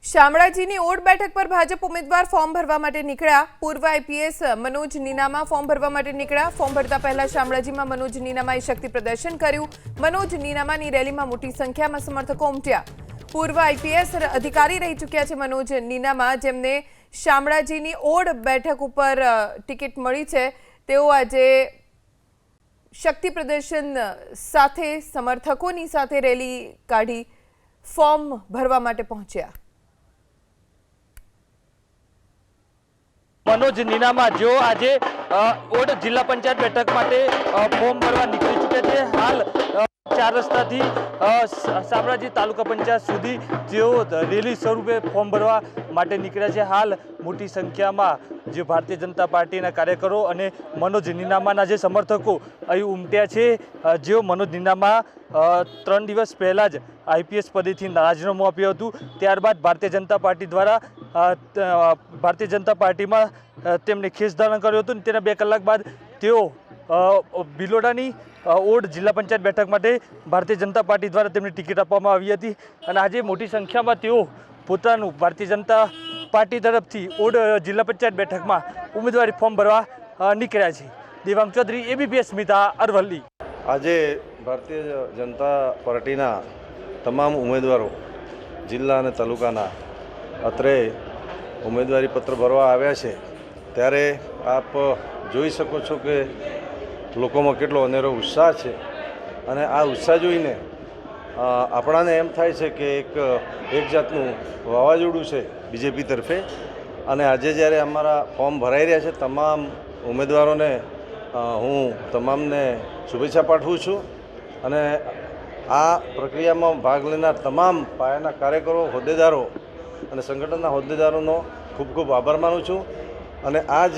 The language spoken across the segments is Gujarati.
શામળાજીની ઓડ બેઠક પર ભાજપ ઉમેદવાર ફોર્મ ભરવા માટે નીકળ્યા। પૂર્વ આઈપીએસ મનોજ નીનામા ફોર્મ ભરવા માટે નીકળ્યા। ફોર્મ ભરતા પહેલા શામળાજીમાં મનોજ નીનામાએ શક્તિ પ્રદર્શન કર્યું। મનોજ નીનામાની રેલીમાં મોટી સંખ્યામાં સમર્થકો ઉમટ્યા। પૂર્વ આઈપીએસ અધિકારી રહી ચૂક્યા છે મનોજ નીનામા, જેમને શામળાજીની ઓડ બેઠક ઉપર ટિકિટ મળી છે, તેઓ આજે શક્તિ પ્રદર્શન સાથે સમર્થકોની સાથે રેલી કાઢી ફોર્મ ભરવા માટે પહોંચ્યા। मनोज नीनामा जो आज ओड जिला पंचायत बैठक माटे फॉर्म भरवा निकली चुक्या है। हाल 4 रस्ता थी शामळाजी तालुका पंचायत सुधी जो रेली स्वरूपे फॉर्म भरवा माटे निकळ्या छे। हाल मोटी संख्या में जो भारतीय जनता पार्टी कार्यकरो अने मनोज नीनामा जे समर्थको अहीं उमट्या छे। जो मनोज नीनामा 3 दिवस पहला ज आईपीएस पदेथी राजीनामું આપ્યું હતું। ત્યારબાદ ભારતીય જનતા પાર્ટી દ્વારા ભારતીય જનતા પાર્ટીમાં તેમણે ખેસધારણ કર્યું હતું। તેના 2 કલાક બાદ તેઓ ભિલોડાની ઓડ જિલ્લા પંચાયત બેઠક માટે ભારતીય જનતા પાર્ટી દ્વારા તેમને ટિકિટ આપવામાં આવી હતી અને આજે મોટી સંખ્યામાં તેઓ પોતાનું ભારતીય જનતા પાર્ટી તરફથી ઓડ જિલ્લા પંચાયત બેઠકમાં ઉમેદવારી ફોર્મ ભરવા નીકળ્યા છે। દેવાંગ ચૌધરી, એબીપી અસ્મિતા, અરવલ્લી। આજે ભારતીય જનતા પાર્ટીના તમામ ઉમેદવારો જિલ્લા અને તાલુકાના અત્રે ઉમેદવારી પત્ર ભરવા આવ્યા છે। ત્યારે આપ જોઈ શકો છો કે લોકોમાં કેટલો અનેરો ઉત્સાહ છે અને આ ઉત્સાહ જોઈને આપણાને એમ થાય છે કે એક જાતનું વાવાઝોડું છે બીજેપી તરફે। અને આજે જ્યારે અમારા ફોર્મ ભરાઈ રહ્યા છે તમામ ઉમેદવારોને હું તમામને શુભેચ્છા પાઠવું છું અને આ પ્રક્રિયામાં ભાગ લેનાર તમામ પાયાના કાર્યકરો, હોદ્દેદારો અને સંગઠનના હોદ્દેદારોનો ખૂબ ખૂબ આભાર માનું છું। અને આજ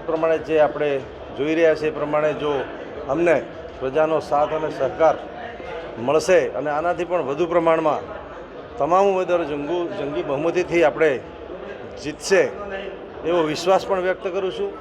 પ્રમાણે જે આપણે જોઈ રહ્યા છીએ એ પ્રમાણે જો અમને પ્રજાનો સાથ અને સહકાર મળશે અને આનાથી પણ વધુ પ્રમાણમાં તમામ ઉમેદવારો જંગી બહુમતીથી આપણે જીતશે એવો વિશ્વાસ પણ વ્યક્ત કરું છું।